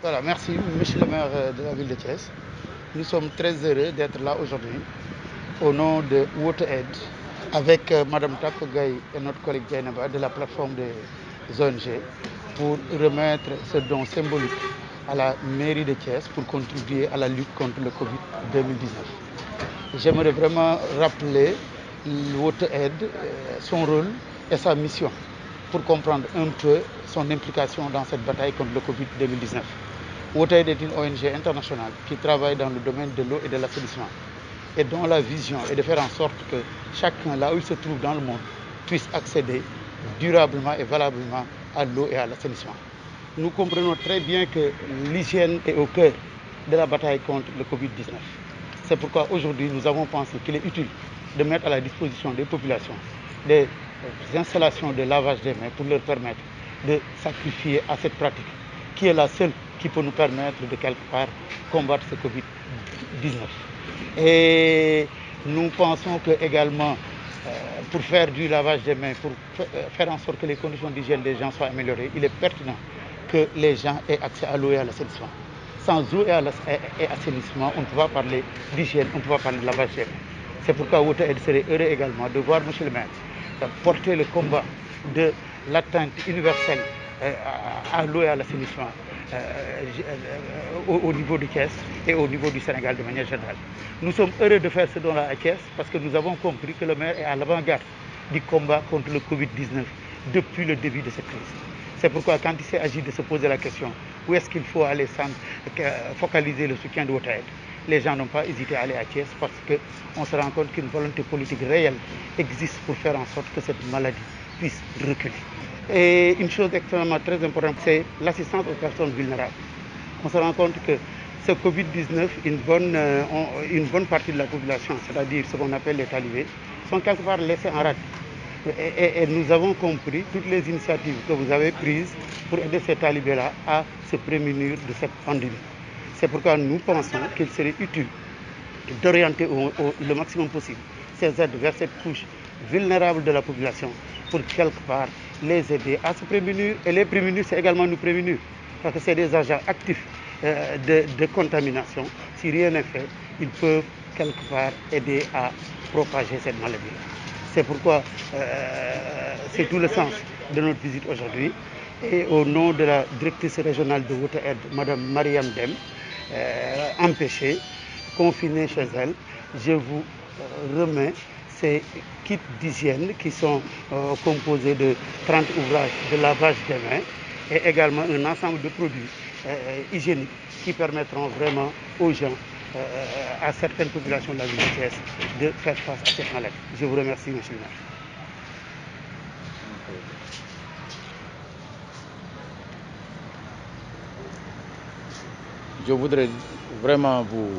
Voilà, merci, monsieur le maire de la ville de Thiès. Nous sommes très heureux d'être là aujourd'hui au nom de WaterAid avec Madame Tapogay et notre collègue Djainaba de la plateforme des ONG pour remettre ce don symbolique à la mairie de Thiès pour contribuer à la lutte contre le Covid 2019. J'aimerais vraiment rappeler WaterAid, son rôle et sa mission pour comprendre un peu son implication dans cette bataille contre le Covid 2019. WaterAid est une ONG internationale qui travaille dans le domaine de l'eau et de l'assainissement et dont la vision est de faire en sorte que chacun, là où il se trouve dans le monde, puisse accéder durablement et valablement à l'eau et à l'assainissement. Nous comprenons très bien que l'hygiène est au cœur de la bataille contre le Covid-19. C'est pourquoi aujourd'hui nous avons pensé qu'il est utile de mettre à la disposition des populations des installations de lavage des mains pour leur permettre de sacrifier à cette pratique qui est la seule qui peut nous permettre de quelque part combattre ce Covid-19. Et nous pensons que également pour faire du lavage des mains, pour faire en sorte que les conditions d'hygiène des gens soient améliorées, il est pertinent que les gens aient accès à l'eau et à l'assainissement. Sans eau et assainissement, on ne peut pas parler d'hygiène, on ne peut pas parler de lavage des mains. C'est pourquoi WaterAid serait heureux également de voir monsieur le maire porter le combat de l'atteinte universelle à l'eau et à l'assainissement au niveau de Thiès et au niveau du Sénégal de manière générale. Nous sommes heureux de faire ce don-là à Thiès parce que nous avons compris que le maire est à l'avant-garde du combat contre le Covid-19 depuis le début de cette crise. C'est pourquoi quand il s'est agi de se poser la question où est-ce qu'il faut aller focaliser le soutien de WaterAid, les gens n'ont pas hésité à aller à Thiès parce qu'on se rend compte qu'une volonté politique réelle existe pour faire en sorte que cette maladie puisse reculer. Et une chose extrêmement très importante, c'est l'assistance aux personnes vulnérables. On se rend compte que ce Covid-19, une bonne partie de la population, c'est-à-dire ce qu'on appelle les talibés, sont quelque part laissés en rade. Et nous avons compris toutes les initiatives que vous avez prises pour aider ces talibés-là à se prémunir de cette pandémie. C'est pourquoi nous pensons qu'il serait utile d'orienter le maximum possible ces aides vers cette couche vulnérable de la population pour quelque part les aider à se prémunir. Et les prémunir, c'est également nous prémunir, parce que c'est des agents actifs de contamination. Si rien n'est fait, ils peuvent quelque part aider à propager cette maladie-là. C'est pourquoi c'est tout le sens de notre visite aujourd'hui. Et au nom de la directrice régionale de WaterAid, Mme Mariam Dem, empêchée, confinée chez elle, je vous remets ces kits d'hygiène qui sont composés de 30 ouvrages de lavage des mains et également un ensemble de produits hygiéniques qui permettront vraiment aux gens, à certaines populations de la ville de Thiès, de faire face à cette maladie. Je vous remercie, monsieur le maire. Je voudrais vraiment vous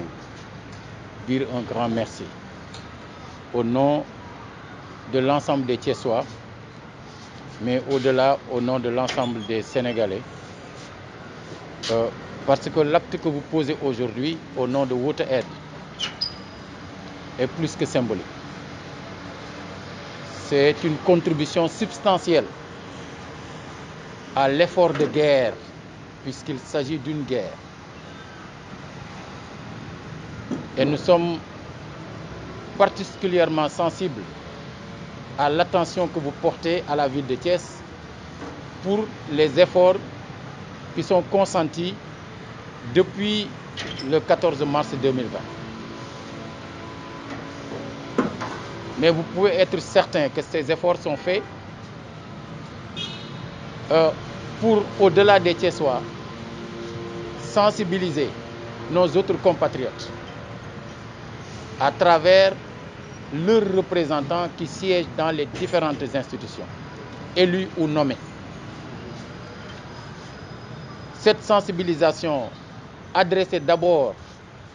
dire un grand merci au nom de l'ensemble des Thiessois, mais au-delà, au nom de l'ensemble des Sénégalais, parce que l'acte que vous posez aujourd'hui au nom de WaterAid est plus que symbolique. C'est une contribution substantielle à l'effort de guerre, puisqu'il s'agit d'une guerre. Et nous sommes particulièrement sensibles à l'attention que vous portez à la ville de Thiès pour les efforts qui sont consentis depuis le 14 mars 2020. Mais vous pouvez être certain que ces efforts sont faits pour, au-delà des Thiessois, sensibiliser nos autres compatriotes à travers leurs représentants qui siègent dans les différentes institutions, élus ou nommés. Cette sensibilisation adressée d'abord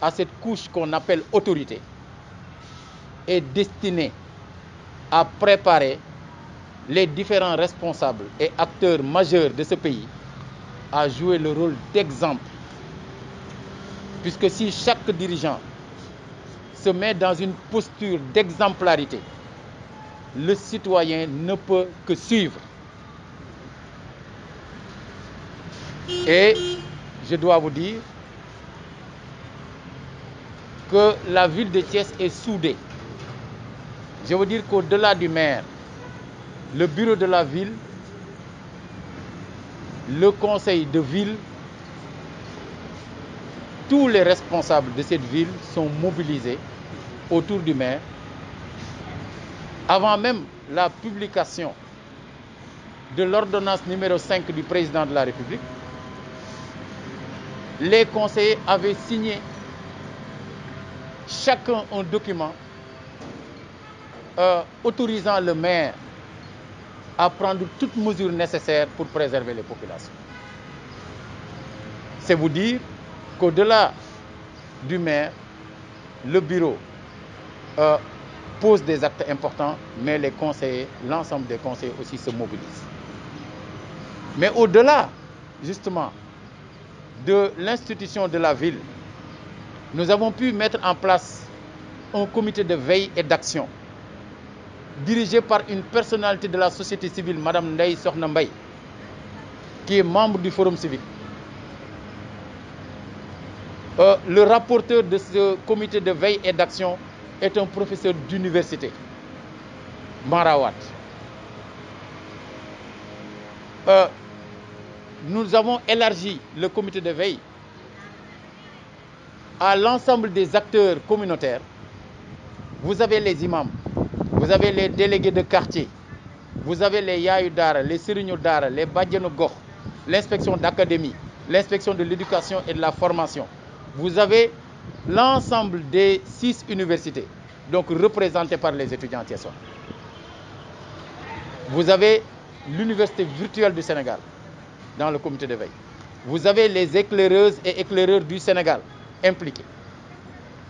à cette couche qu'on appelle autorité est destinée à préparer les différents responsables et acteurs majeurs de ce pays à jouer le rôle d'exemple. Puisque si chaque dirigeant se met dans une posture d'exemplarité, le citoyen ne peut que suivre. Et je dois vous dire que la ville de Thiès est soudée. Je veux dire qu'au-delà du maire, le bureau de la ville, le conseil de ville, tous les responsables de cette ville sont mobilisés autour du maire. Avant même la publication de l'ordonnance numéro 5 du président de la République, les conseillers avaient signé chacun un document autorisant le maire à prendre toutes mesures nécessaires pour préserver les populations. C'est vous dire qu'au-delà du maire, le bureau pose des actes importants, mais les conseillers, l'ensemble des conseillers aussi se mobilisent. Mais au-delà, justement, de l'institution de la ville, nous avons pu mettre en place un comité de veille et d'action dirigé par une personnalité de la société civile, Mme Ndeye Sokhna Mbaye, qui est membre du Forum civique. Le rapporteur de ce comité de veille et d'action est un professeur d'université, Marawat. Nous avons élargi le comité de veille à l'ensemble des acteurs communautaires. Vous avez les imams, vous avez les délégués de quartier, vous avez les Yayu Dara, les Serigne Dara, les Badjano Gokh, l'inspection d'académie, l'inspection de l'éducation et de la formation. Vous avez l'ensemble des 6 universités, donc représentées par les étudiants thiessois. Vous avez l'université virtuelle du Sénégal dans le comité de veille. Vous avez les éclaireuses et éclaireurs du Sénégal impliqués.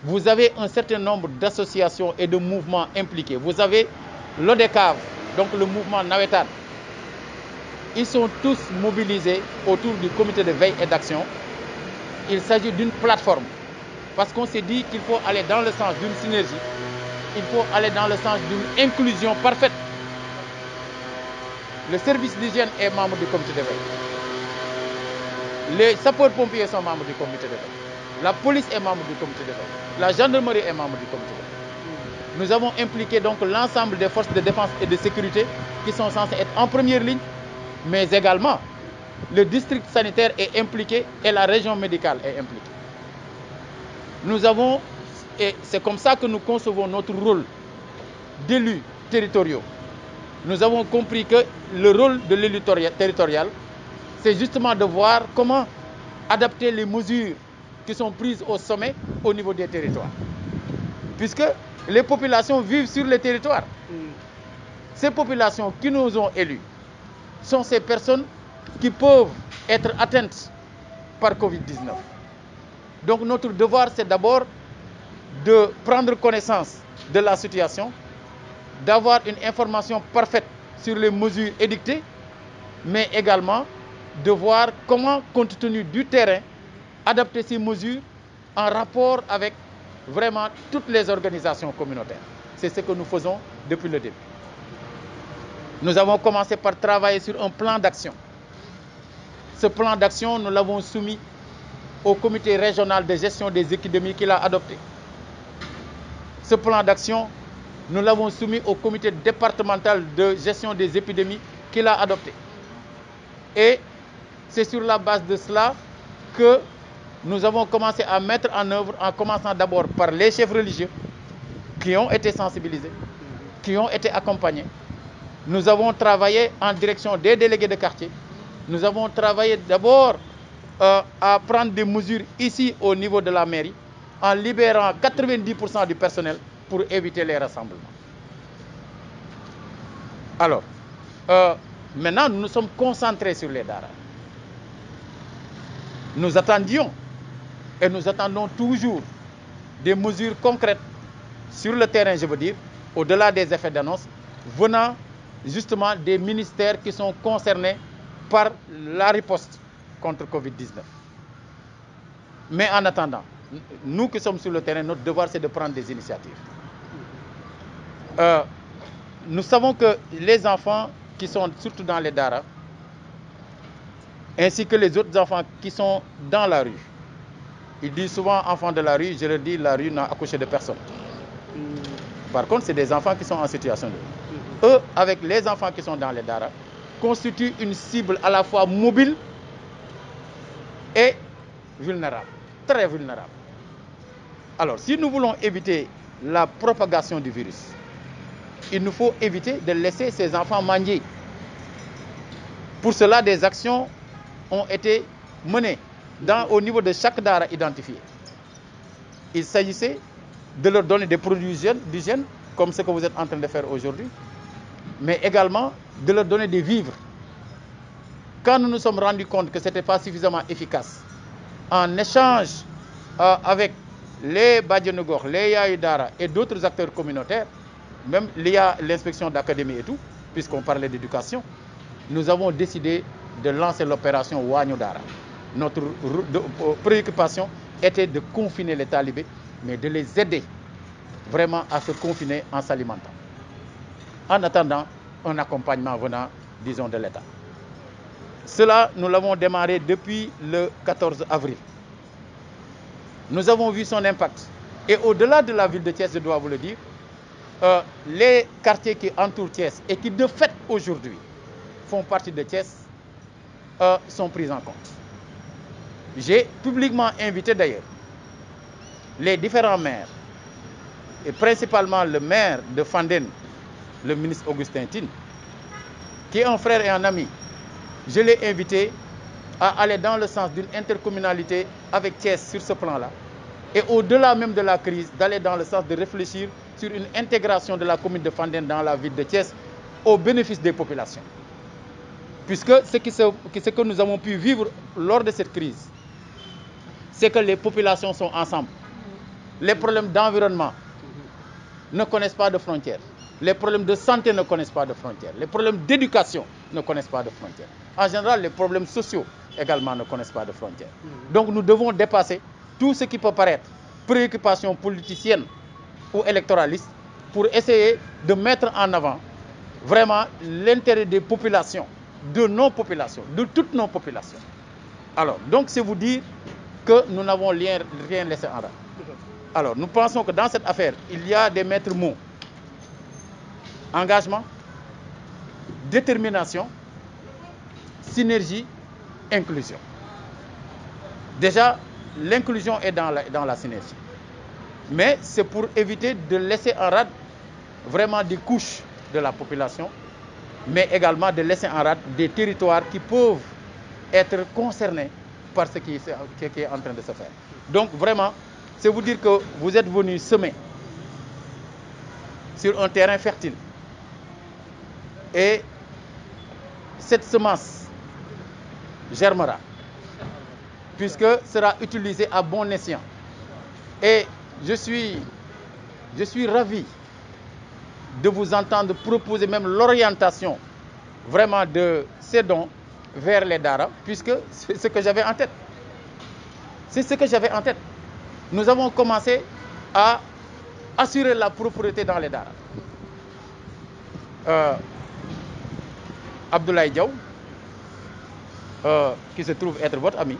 Vous avez un certain nombre d'associations et de mouvements impliqués. Vous avez l'ODECAV, donc le mouvement Nawetan. Ils sont tous mobilisés autour du comité de veille et d'action. Il s'agit d'une plateforme, parce qu'on s'est dit qu'il faut aller dans le sens d'une synergie, il faut aller dans le sens d'une inclusion parfaite. Le service d'hygiène est membre du comité de veille. Les sapeurs-pompiers sont membres du comité de veille. La police est membre du comité de veille. La gendarmerie est membre du comité de veille. Nous avons impliqué donc l'ensemble des forces de défense et de sécurité qui sont censées être en première ligne, mais également le district sanitaire est impliqué et la région médicale est impliquée. Nous avons, et c'est comme ça que nous concevons notre rôle d'élus territoriaux. Nous avons compris que le rôle de l'élu territorial, c'est justement de voir comment adapter les mesures qui sont prises au sommet au niveau des territoires. Puisque les populations vivent sur les territoires. Ces populations qui nous ont élus sont ces personnes qui peuvent être atteintes par Covid-19. Donc notre devoir, c'est d'abord de prendre connaissance de la situation, d'avoir une information parfaite sur les mesures édictées, mais également de voir comment, compte tenu du terrain, adapter ces mesures en rapport avec vraiment toutes les organisations communautaires. C'est ce que nous faisons depuis le début. Nous avons commencé par travailler sur un plan d'action. Ce plan d'action, nous l'avons soumis au comité régional de gestion des épidémies qui l'a adopté. Ce plan d'action, nous l'avons soumis au comité départemental de gestion des épidémies qui l'a adopté. Et c'est sur la base de cela que nous avons commencé à mettre en œuvre, en commençant d'abord par les chefs religieux qui ont été sensibilisés, qui ont été accompagnés. Nous avons travaillé en direction des délégués de quartier. Nous avons travaillé d'abord à prendre des mesures ici au niveau de la mairie, en libérant 90% du personnel pour éviter les rassemblements. Alors, maintenant, nous nous sommes concentrés sur les daras. Nous attendions et nous attendons toujours des mesures concrètes sur le terrain, je veux dire, au-delà des effets d'annonce, venant justement des ministères qui sont concernés par la riposte contre Covid-19. Mais en attendant, nous qui sommes sur le terrain, notre devoir c'est de prendre des initiatives. Nous savons que les enfants qui sont surtout dans les daras ainsi que les autres enfants qui sont dans la rue. Ils disent souvent enfants de la rue, je leur dis la rue n'a accouché de personne. Par contre, c'est des enfants qui sont en situation de rue. Eux, avec les enfants qui sont dans les daara, constituent une cible à la fois mobile et vulnérable, très vulnérable. Alors, si nous voulons éviter la propagation du virus, il nous faut éviter de laisser ces enfants mendier. Pour cela, des actions ont été menées au niveau de chaque daara identifié. Il s'agissait de leur donner des produits d'hygiène, comme ce que vous êtes en train de faire aujourd'hui, mais également de leur donner des vivres. Quand nous nous sommes rendus compte que ce n'était pas suffisamment efficace, en échange avec les Badjanogor, les Yaïdara et d'autres acteurs communautaires, même l'inspection d'académie et tout, puisqu'on parlait d'éducation, nous avons décidé de lancer l'opération Wanyodara. Notre préoccupation était de confiner les talibés, mais de les aider vraiment à se confiner en s'alimentant. En attendant un accompagnement venant, disons, de l'État. Cela, nous l'avons démarré depuis le 14 avril. Nous avons vu son impact. Et au-delà de la ville de Thiès, je dois vous le dire, les quartiers qui entourent Thiès et qui de fait aujourd'hui font partie de Thiès sont pris en compte. J'ai publiquement invité d'ailleurs les différents maires, et principalement le maire de Fandène, le ministre Augustin Tine, qui est un frère et un ami. Je l'ai invité à aller dans le sens d'une intercommunalité avec Thiès sur ce plan-là. Et au-delà même de la crise, d'aller dans le sens de réfléchir sur une intégration de la commune de Fandène dans la ville de Thiès au bénéfice des populations. Puisque ce que nous avons pu vivre lors de cette crise, c'est que les populations sont ensemble. Les problèmes d'environnement ne connaissent pas de frontières. Les problèmes de santé ne connaissent pas de frontières. Les problèmes d'éducation ne connaissent pas de frontières. En général, les problèmes sociaux également ne connaissent pas de frontières. Donc nous devons dépasser tout ce qui peut paraître préoccupation politicienne ou électoraliste pour essayer de mettre en avant vraiment l'intérêt des populations, de nos populations, de toutes nos populations. Alors, donc c'est vous dire que nous n'avons rien laissé en rade. Alors, nous pensons que dans cette affaire, il y a des maîtres mots. Engagement, détermination, synergie, inclusion. Déjà, l'inclusion est dans la synergie. Mais c'est pour éviter de laisser en rade vraiment des couches de la population, mais également de laisser en rade des territoires qui peuvent être concernés par ce qui est en train de se faire. Donc vraiment, c'est vous dire que vous êtes venus semer sur un terrain fertile. Et cette semence germera, puisque sera utilisée à bon escient. Et je suis ravi de vous entendre proposer même l'orientation vraiment de ces dons vers les daara, puisque c'est ce que j'avais en tête. C'est ce que j'avais en tête. Nous avons commencé à assurer la propriété dans les daara. Abdoulaye Diaw, qui se trouve être votre ami,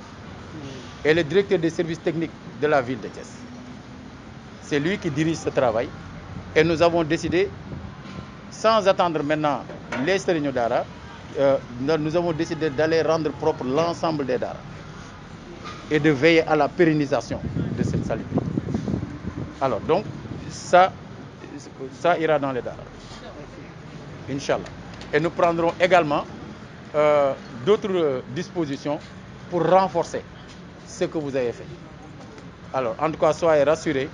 est le directeur des services techniques de la ville de Thiès. C'est lui qui dirige ce travail. Et nous avons décidé, sans attendre maintenant les Serigne Daara, nous avons décidé d'aller rendre propre l'ensemble des daara et de veiller à la pérennisation de cette salubrité. Alors donc, ça ira dans les daara. Inch'Allah. Et nous prendrons également d'autres dispositions pour renforcer ce que vous avez fait. Alors, en tout cas, soyez rassurés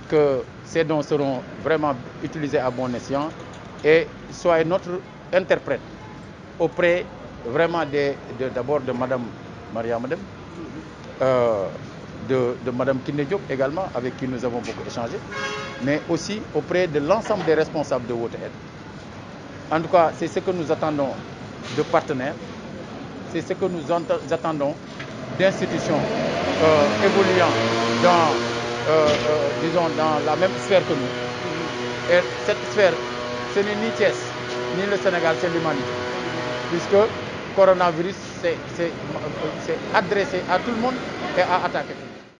que ces dons seront vraiment utilisés à bon escient et soyez notre interprète auprès vraiment d'abord de Madame Maria Madem, de Madame Kiné Diop également, avec qui nous avons beaucoup échangé, mais aussi auprès de l'ensemble des responsables de Water Aid. En tout cas, c'est ce que nous attendons de partenaires, c'est ce que nous attendons d'institutions évoluant disons, dans la même sphère que nous. Et cette sphère, ce n'est ni Thiès, ni le Sénégal, c'est l'humanité. Puisque, coronavirus, c'est adressé à tout le monde et à attaquer tout le monde.